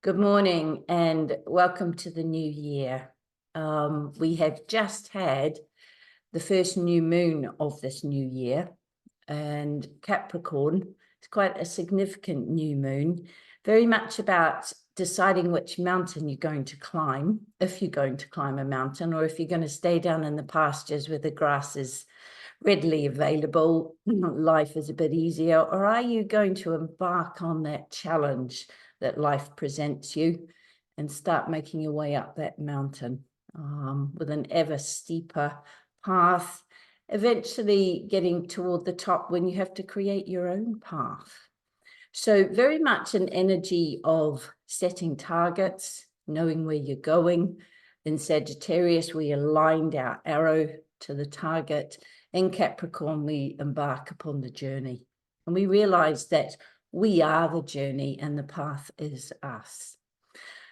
Good morning and welcome to the new year. We have just had the first new moon of this new year, and Capricorn is quite a significant new moon, very much about deciding which mountain you're going to climb, if you're going to climb a mountain, or if you're going to stay down in the pastures where the grass is readily available, life is a bit easier, or are you going to embark on that challenge that life presents you and start making your way up that mountain with an ever steeper path, eventually getting toward the top when you have to create your own path. So very much an energy of setting targets, knowing where you're going. In Sagittarius, we aligned our arrow to the target. In Capricorn, we embark upon the journey. And we realize that we are the journey and the path is us.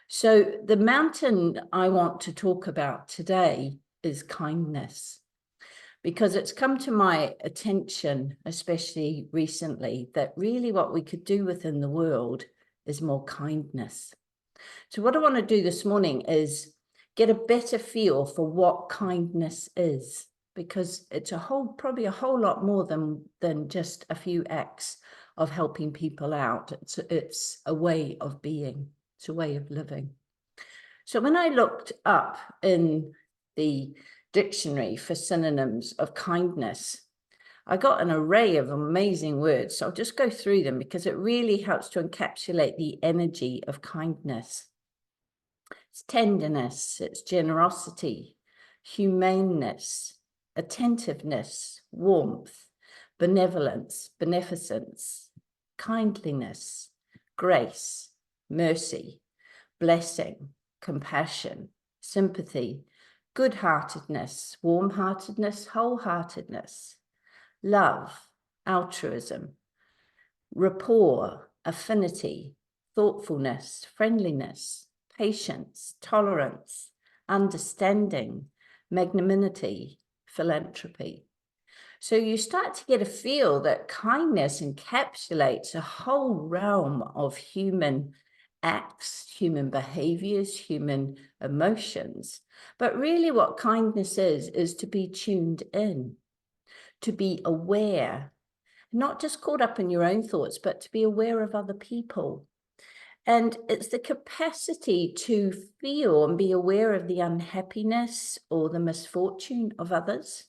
So the mountain I want to talk about today is kindness, because it's come to my attention, especially recently, that really what we could do within the world is more kindness. So what I want to do this morning is get a better feel for what kindness is, because it's probably a whole lot more than just a few acts of helping people out. It's a way of being. It's a way of living. So when I looked up in the dictionary for synonyms of kindness, I got an array of amazing words. So I'll just go through them because it really helps to encapsulate the energy of kindness. It's tenderness, it's generosity, humaneness, attentiveness, warmth, benevolence, beneficence, kindliness, grace, mercy, blessing, compassion, sympathy, good-heartedness, warm-heartedness, whole-heartedness, love, altruism, rapport, affinity, thoughtfulness, friendliness, patience, tolerance, understanding, magnanimity, philanthropy. So you start to get a feel that kindness encapsulates a whole realm of human acts, human behaviors, human emotions. But really what kindness is to be tuned in, to be aware, not just caught up in your own thoughts, but to be aware of other people. And it's the capacity to feel and be aware of the unhappiness or the misfortune of others,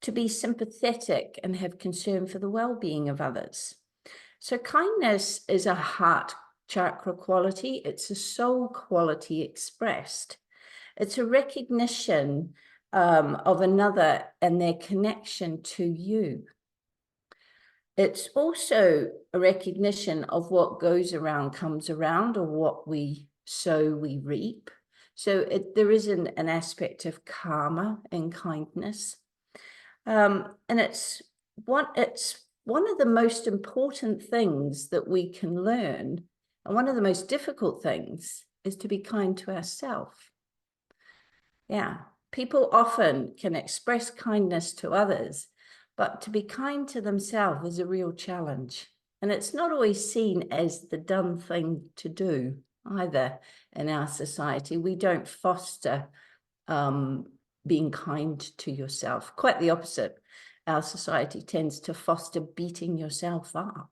to be sympathetic and have concern for the well-being of others. So kindness is a heart chakra quality. It's a soul quality expressed. It's a recognition of another and their connection to you. It's also a recognition of what goes around comes around, or what we sow, we reap. So there is an aspect of karma in kindness. And it's one of the most important things that we can learn. And one of the most difficult things is to be kind to ourselves. Yeah, people often can express kindness to others, but to be kind to themselves is a real challenge. And it's not always seen as the done thing to do either in our society. We don't foster being kind to yourself. Quite the opposite. Our society tends to foster beating yourself up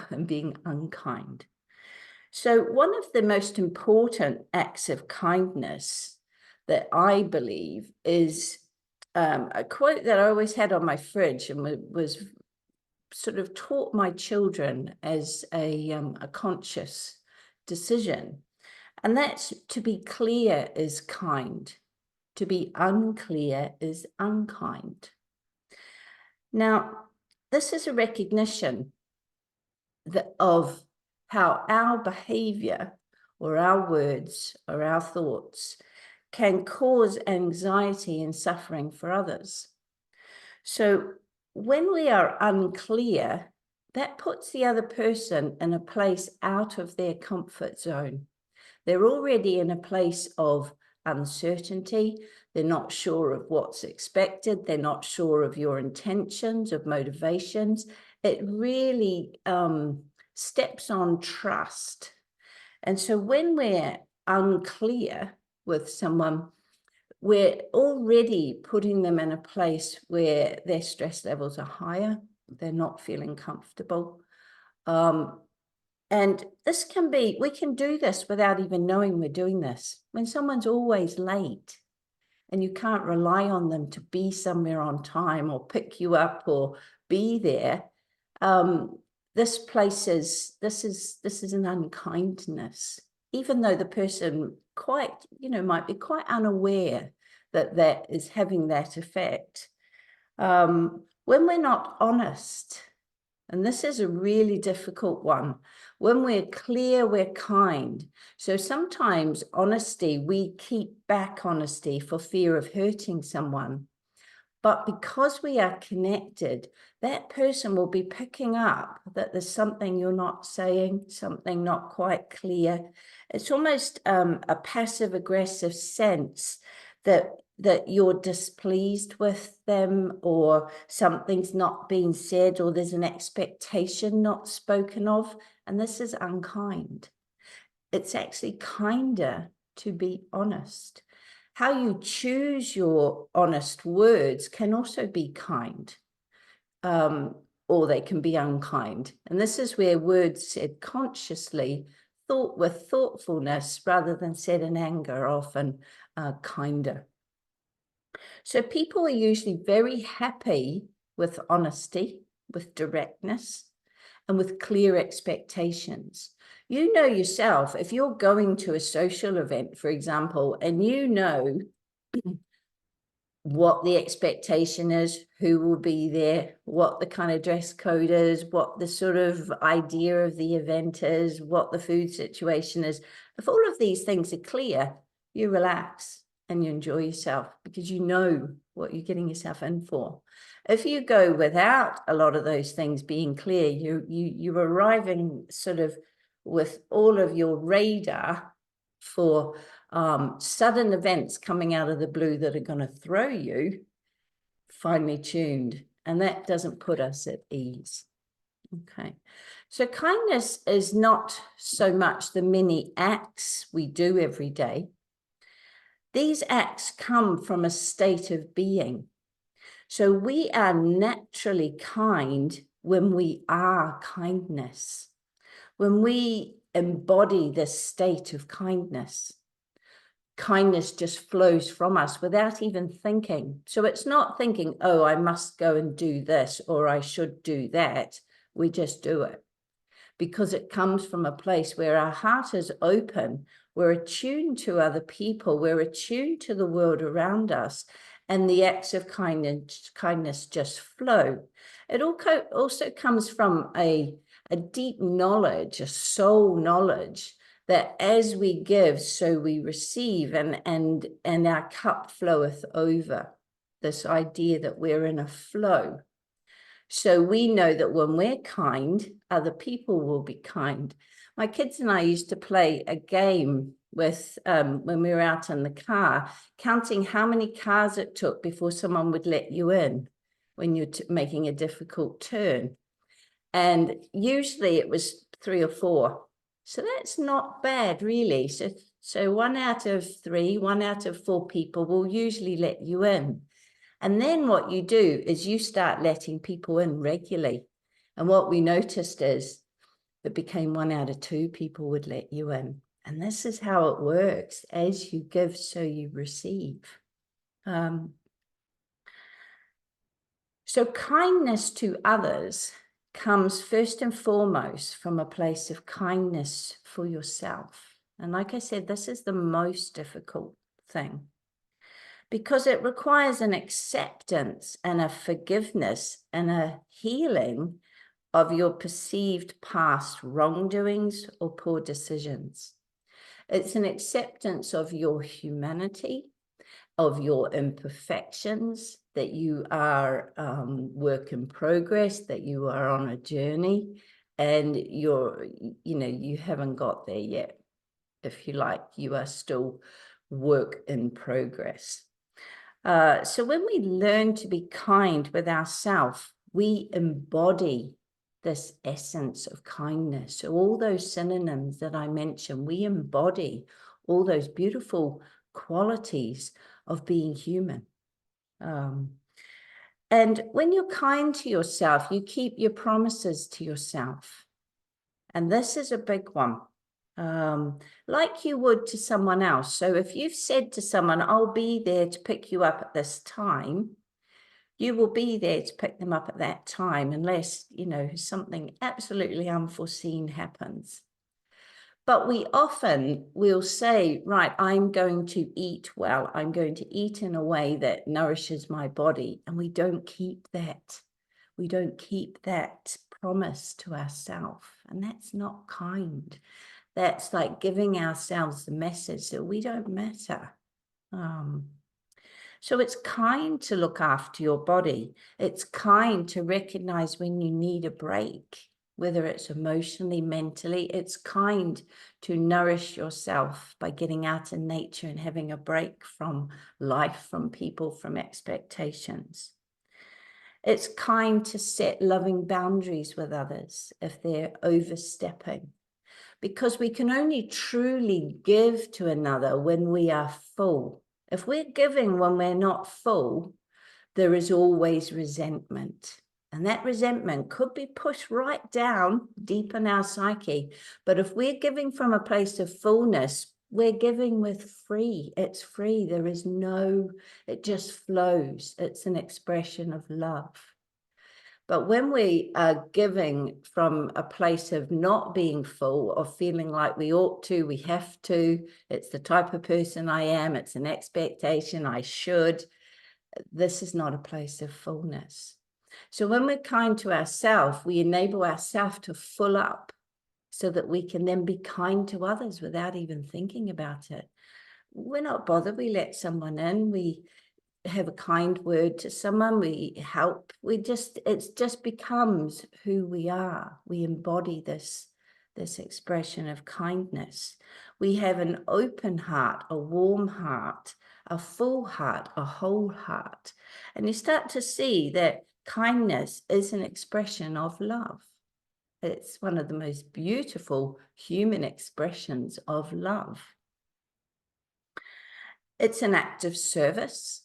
and being unkind. So one of the most important acts of kindness that I believe is a quote that I always had on my fridge and was sort of taught my children as a conscious decision. And that's: to be clear is kind. To be unclear is unkind. Now, this is a recognition of how our behavior or our words or our thoughts can cause anxiety and suffering for others. So when we are unclear, that puts the other person in a place out of their comfort zone. They're already in a place of uncertainty. They're not sure of what's expected. They're not sure of your intentions, of motivations. It really steps on trust. And so when we're unclear with someone, we're already putting them in a place where their stress levels are higher, they're not feeling comfortable. And this can be, we can do this without even knowing we're doing this. When someone's always late and you can't rely on them to be somewhere on time or pick you up or be there, this is an unkindness, even though the person might be quite unaware that that is having that effect. When we're not honest, and this is a really difficult one, when we're clear, we're kind. So sometimes honesty, we keep back honesty for fear of hurting someone. But because we are connected, that person will be picking up that there's something you're not saying, something not quite clear. It's almost a passive-aggressive sense that you're displeased with them, or something's not being said, or there's an expectation not spoken of, and this is unkind. It's actually kinder to be honest. How you choose your honest words can also be kind, or they can be unkind. And this is where words said consciously, thought with thoughtfulness, rather than said in anger, are often kinder. So people are usually very happy with honesty, with directness, and with clear expectations. You know yourself, if you're going to a social event, for example, and you know what the expectation is, who will be there, what the kind of dress code is, what the sort of idea of the event is, what the food situation is. If all of these things are clear, you relax and you enjoy yourself because you know what you're getting yourself in for. If you go without a lot of those things being clear, you're arriving sort of with all of your radar for sudden events coming out of the blue that are going to throw you, finely tuned, and that doesn't put us at ease. Okay, so kindness is not so much the many acts we do every day. These acts come from a state of being. So we are naturally kind when we are kindness, when we embody this state of kindness. Kindness just flows from us without even thinking. So it's not thinking, oh, I must go and do this, or I should do that. We just do it because it comes from a place where our heart is open. We're attuned to other people. We're attuned to the world around us. And the acts of kindness just flow. It also comes from a deep knowledge, a soul knowledge, that as we give, so we receive, and our cup floweth over. This idea that we're in a flow. So we know that when we're kind, other people will be kind. My kids and I used to play a game with, when we were out in the car, counting how many cars it took before someone would let you in when you're making a difficult turn. And usually it was 3 or 4. So that's not bad, really. So 1 out of 3, 1 out of 4 people will usually let you in. And then what you do is you start letting people in regularly. And what we noticed is it became 1 out of 2 people would let you in. And this is how it works. As you give, so you receive. So kindness to others comes first and foremost from a place of kindness for yourself. And like I said, this is the most difficult thing because it requires an acceptance and a forgiveness and a healing of your perceived past wrongdoings or poor decisions. It's an acceptance of your humanity, of your imperfections, that you are work in progress, that you are on a journey, and you haven't got there yet. If you like, you are still work in progress. So when we learn to be kind with ourselves, we embody this essence of kindness. So all those synonyms that I mentioned, we embody all those beautiful qualities of being human. And when you're kind to yourself, you keep your promises to yourself. And this is a big one, like you would to someone else. So if you've said to someone, I'll be there to pick you up at this time, you will be there to pick them up at that time, unless, you know, something absolutely unforeseen happens. But we often will say, right, I'm going to eat well. I'm going to eat in a way that nourishes my body. And we don't keep that. We don't keep that promise to ourselves. And that's not kind. That's like giving ourselves the message that we don't matter. So it's kind to look after your body. It's kind to recognize when you need a break, whether it's emotionally, mentally. It's kind to nourish yourself by getting out in nature and having a break from life, from people, from expectations. It's kind to set loving boundaries with others if they're overstepping, because we can only truly give to another when we are full. If we're giving when we're not full, there is always resentment. And that resentment could be pushed right down deep in our psyche. But if we're giving from a place of fullness, we're giving with free. It's free. There is no, it just flows. It's an expression of love. But when we are giving from a place of not being full, of feeling like we ought to, we have to, it's the type of person I am, it's an expectation, I should, this is not a place of fullness. So when we're kind to ourselves, we enable ourselves to full up so that we can then be kind to others without even thinking about it. We're not bothered. We let someone in, we have a kind word to someone, we help, it just becomes who we are. We embody this expression of kindness. We have an open heart, a warm heart, a full heart, a whole heart. And you start to see that kindness is an expression of love. It's one of the most beautiful human expressions of love. It's an act of service.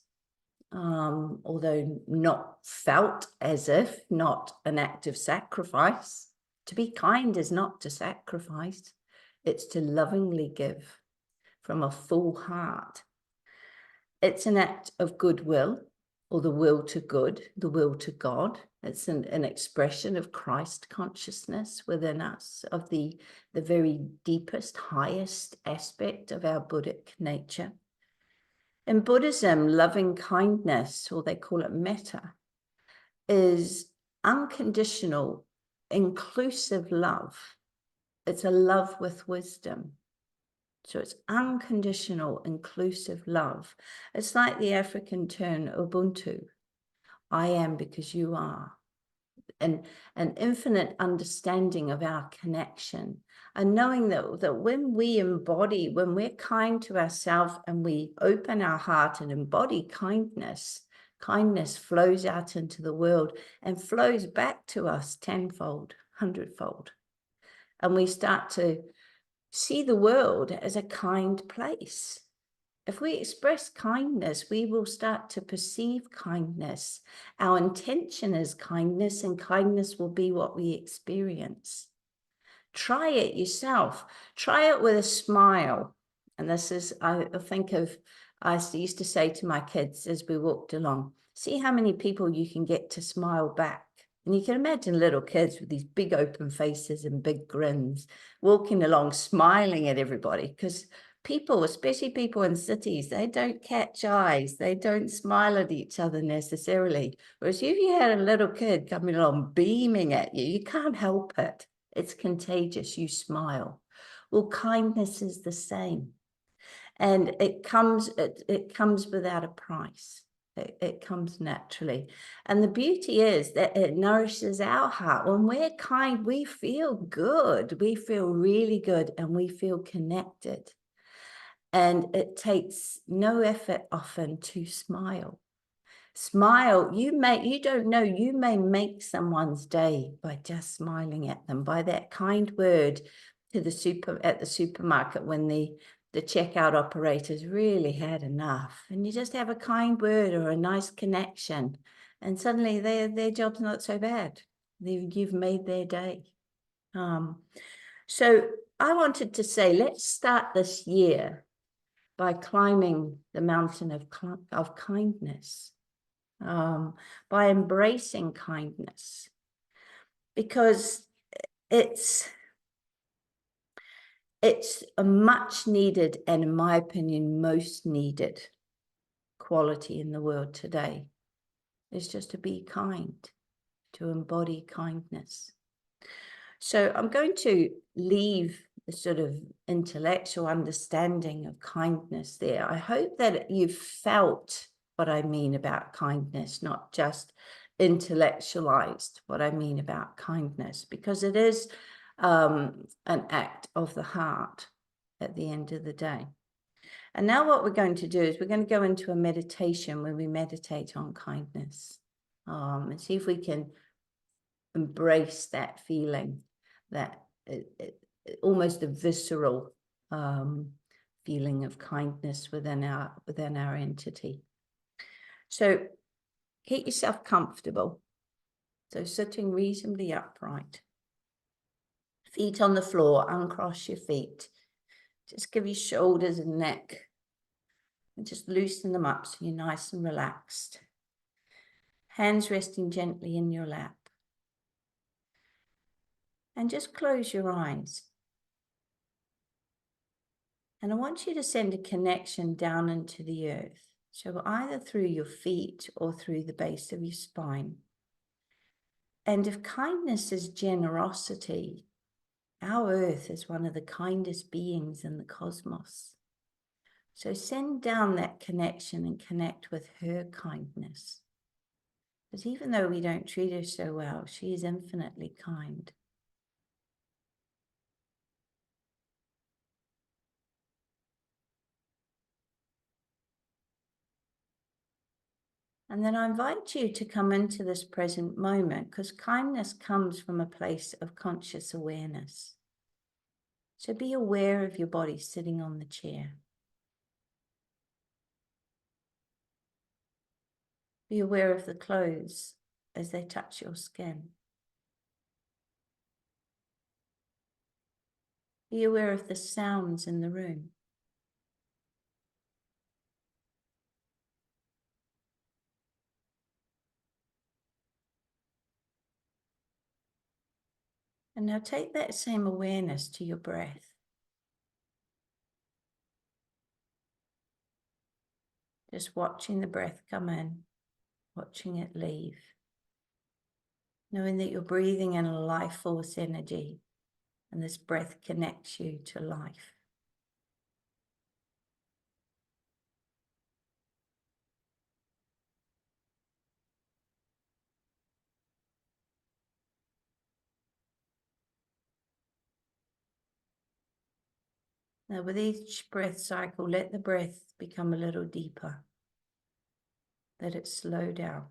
Although not felt as if, not an act of sacrifice. To be kind is not to sacrifice, it's to lovingly give from a full heart. It's an act of goodwill, or the will to good, the will to God. It's an expression of Christ consciousness within us, of the very deepest, highest aspect of our Buddhic nature. In Buddhism, loving kindness, or they call it metta, is unconditional, inclusive love. It's a love with wisdom. So it's unconditional, inclusive love. It's like the African term Ubuntu. I am because you are. And an infinite understanding of our connection, and knowing that when we embody, when we're kind to ourselves and we open our heart and embody kindness, kindness flows out into the world and flows back to us tenfold, hundredfold. And we start to see the world as a kind place. If we express kindness, we will start to perceive kindness. Our intention is kindness, and kindness will be what we experience. Try it yourself. Try it with a smile. And this is, I think of, I used to say to my kids as we walked along, see how many people you can get to smile back. And you can imagine little kids with these big open faces and big grins, walking along, smiling at everybody, because people, especially people in cities, they don't catch eyes. They don't smile at each other necessarily. Whereas if you had a little kid coming along beaming at you, you can't help it. It's contagious. You smile. Well, kindness is the same. And it comes without a price. It comes naturally. And the beauty is that it nourishes our heart. When we're kind, we feel good. We feel really good, and we feel connected. And it takes no effort often to smile. Smile. You don't know, you may make someone's day by just smiling at them, by that kind word to at the supermarket when the checkout operators really had enough, and you just have a kind word or a nice connection, and suddenly their job's not so bad. You've made their day. So I wanted to say, let's start this year by climbing the mountain of kindness, by embracing kindness, because it's a much needed, and in my opinion, most needed quality in the world today, is just to be kind, to embody kindness. So I'm going to leave the sort of intellectual understanding of kindness there. I hope that you've felt what I mean about kindness, not just intellectualized what I mean about kindness, because it is an act of the heart at the end of the day. And now what we're going to do is we're going to go into a meditation where we meditate on kindness, and see if we can embrace that feeling, that almost a visceral feeling of kindness within our entity. So get yourself comfortable. So sitting reasonably upright, feet on the floor, uncross your feet. Just give your shoulders and neck, and just loosen them up so you're nice and relaxed. Hands resting gently in your lap. And just close your eyes. And I want you to send a connection down into the earth. So either through your feet or through the base of your spine. And if kindness is generosity, our earth is one of the kindest beings in the cosmos. So send down that connection and connect with her kindness. Because even though we don't treat her so well, she is infinitely kind. And then I invite you to come into this present moment, because kindness comes from a place of conscious awareness. So be aware of your body sitting on the chair. Be aware of the clothes as they touch your skin. Be aware of the sounds in the room. And now take that same awareness to your breath. Just watching the breath come in, watching it leave. Knowing that you're breathing in a life force energy, and this breath connects you to life. Now with each breath cycle, let the breath become a little deeper. Let it slow down.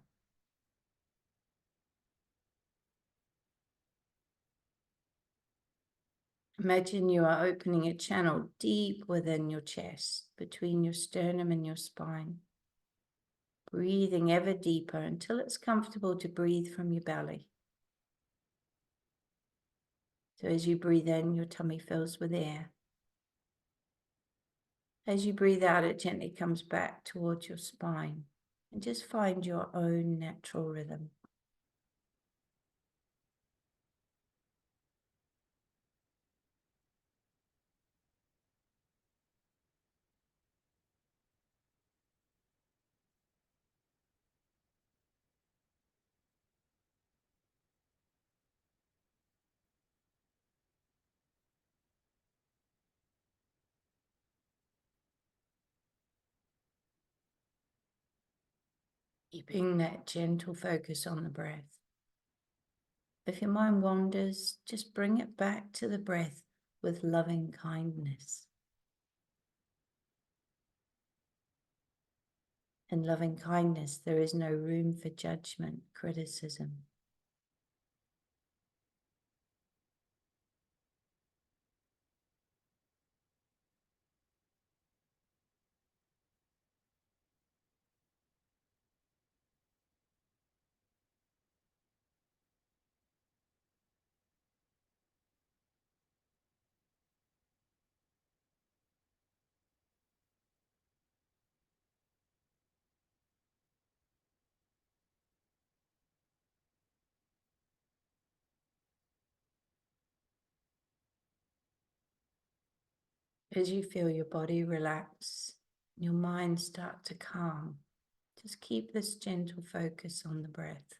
Imagine you are opening a channel deep within your chest, between your sternum and your spine. Breathing ever deeper until it's comfortable to breathe from your belly. So as you breathe in, your tummy fills with air. As you breathe out, it gently comes back towards your spine. And just find your own natural rhythm. Keeping that gentle focus on the breath. If your mind wanders, just bring it back to the breath with loving kindness. In loving kindness, there is no room for judgment, criticism. As you feel your body relax, your mind start to calm, just keep this gentle focus on the breath.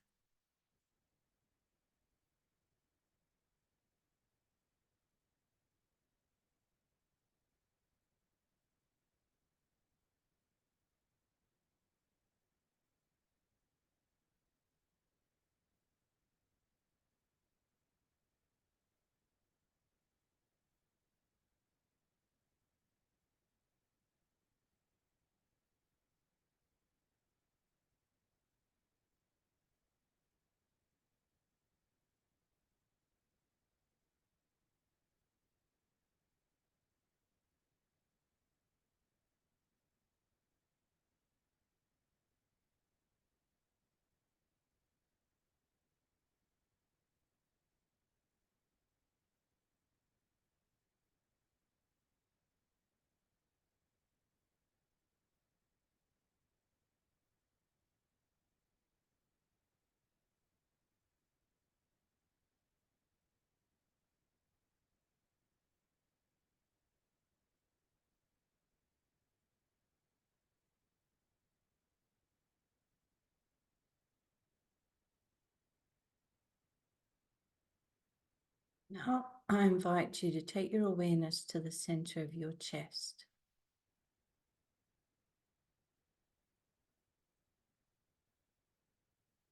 Now I invite you to take your awareness to the center of your chest.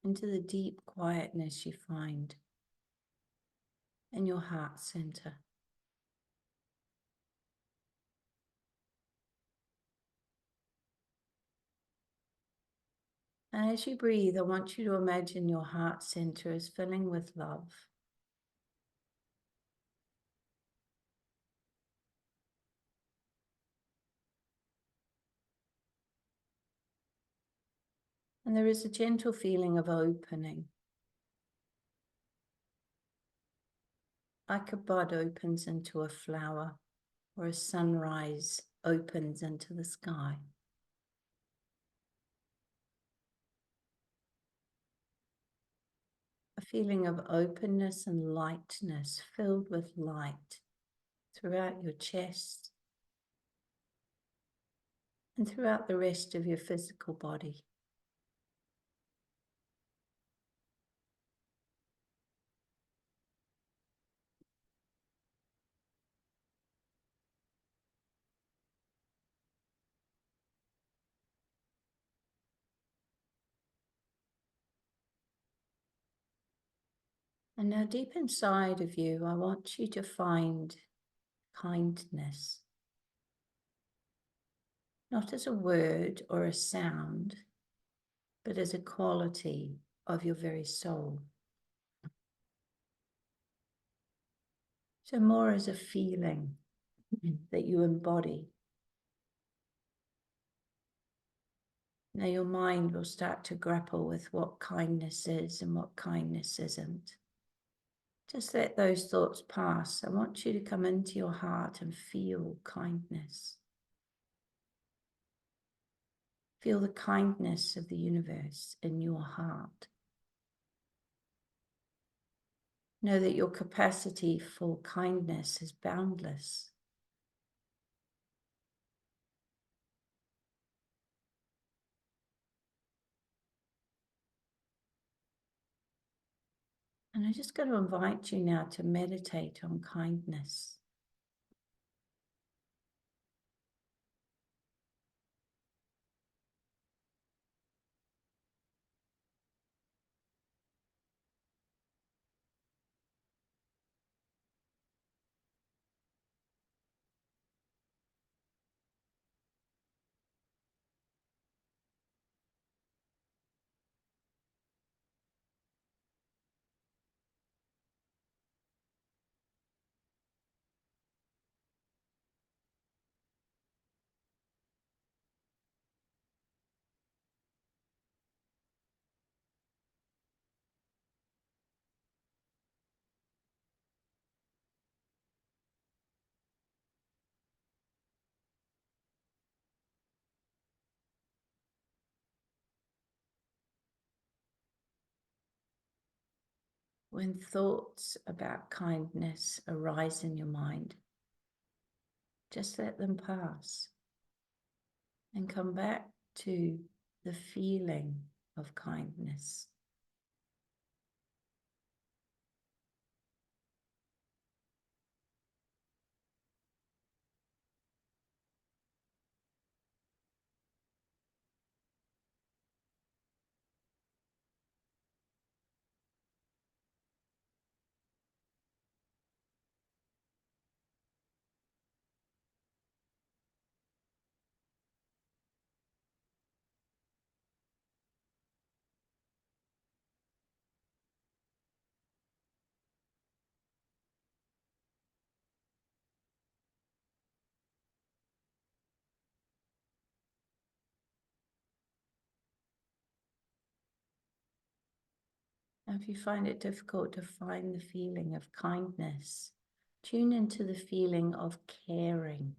Into the deep quietness you find in your heart center. And as you breathe, I want you to imagine your heart center is filling with love. And there is a gentle feeling of opening, like a bud opens into a flower or a sunrise opens into the sky. A feeling of openness and lightness, filled with light throughout your chest and throughout the rest of your physical body. And now deep inside of you, I want you to find kindness, not as a word or a sound, but as a quality of your very soul. So more as a feeling that you embody. Now your mind will start to grapple with what kindness is and what kindness isn't. Just let those thoughts pass. I want you to come into your heart and feel kindness. Feel the kindness of the universe in your heart. Know that your capacity for kindness is boundless. And I'm just going to invite you now to meditate on kindness. when thoughts about kindness arise in your mind, just let them pass and come back to the feeling of kindness. Now, if you find it difficult to find the feeling of kindness, tune into the feeling of caring.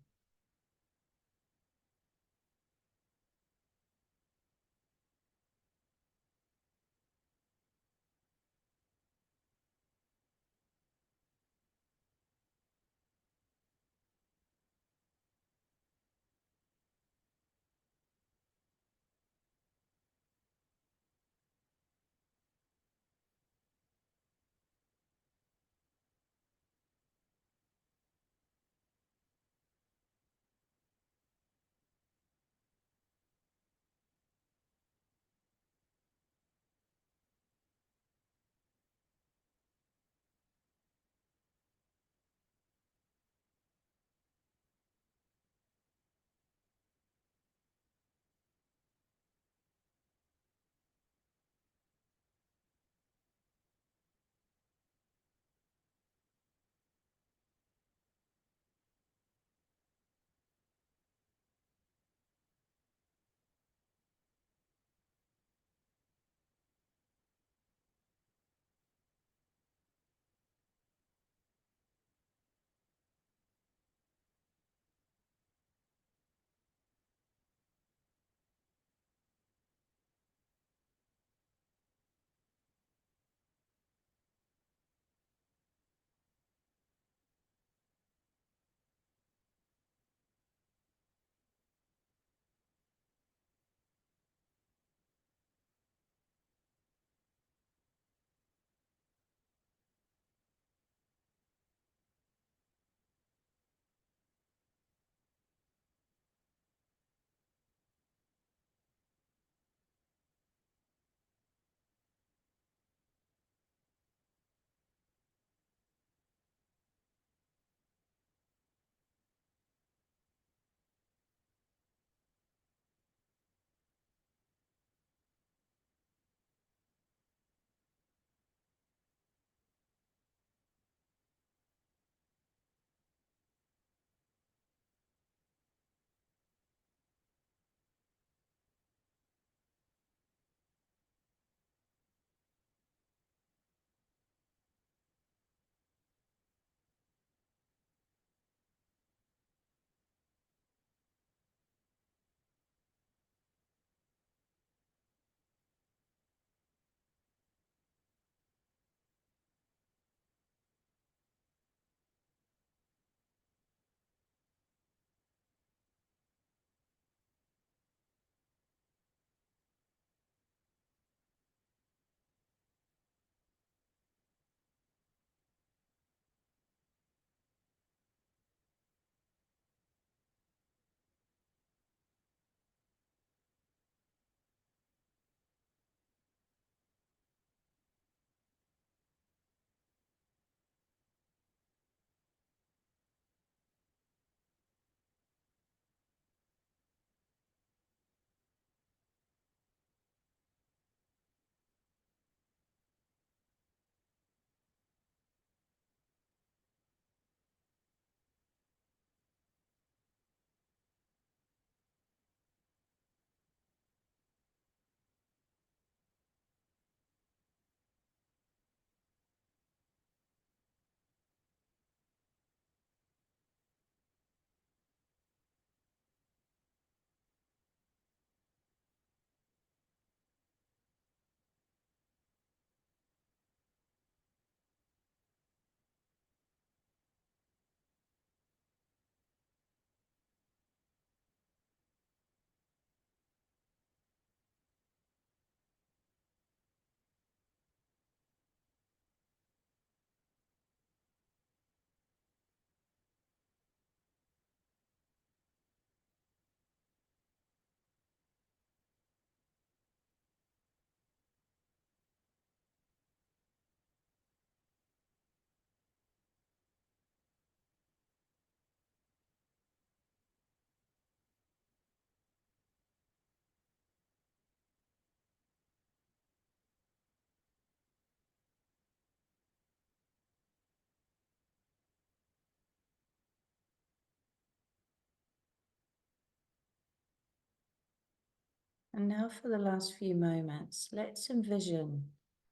And now for the last few moments, let's envision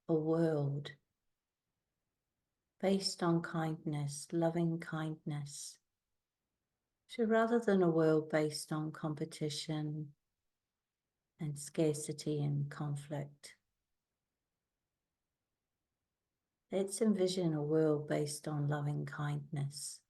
a world based on kindness, loving kindness. So rather than a world based on competition and scarcity and conflict, let's envision a world based on loving kindness.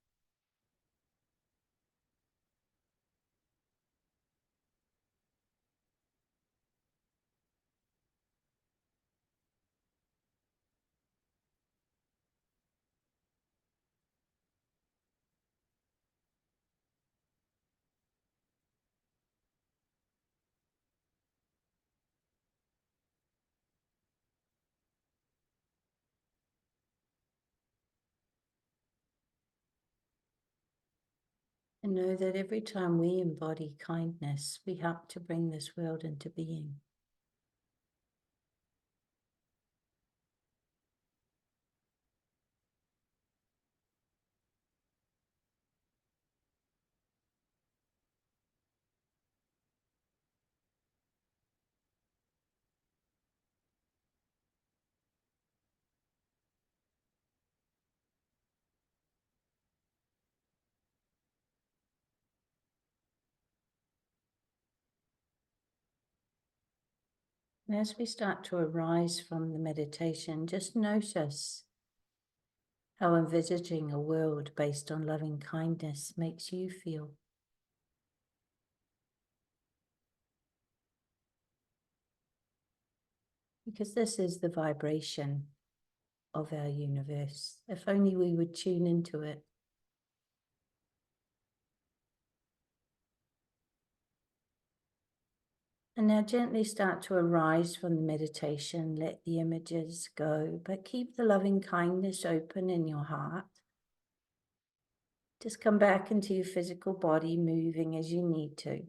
And know that every time we embody kindness, we help to bring this world into being. And as we start to arise from the meditation, just notice how envisaging a world based on loving kindness makes you feel. Because this is the vibration of our universe. If only we would tune into it. And now gently start to arise from the meditation. Let the images go, but keep the loving kindness open in your heart. Just come back into your physical body, moving as you need to,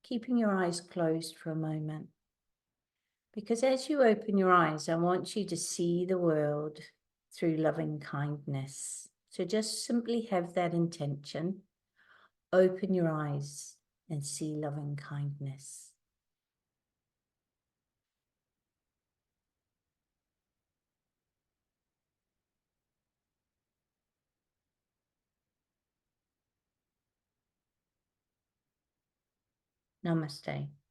keeping your eyes closed for a moment. Because as you open your eyes, I want you to see the world through loving kindness. So just simply have that intention. Open your eyes and see loving kindness. Namaste.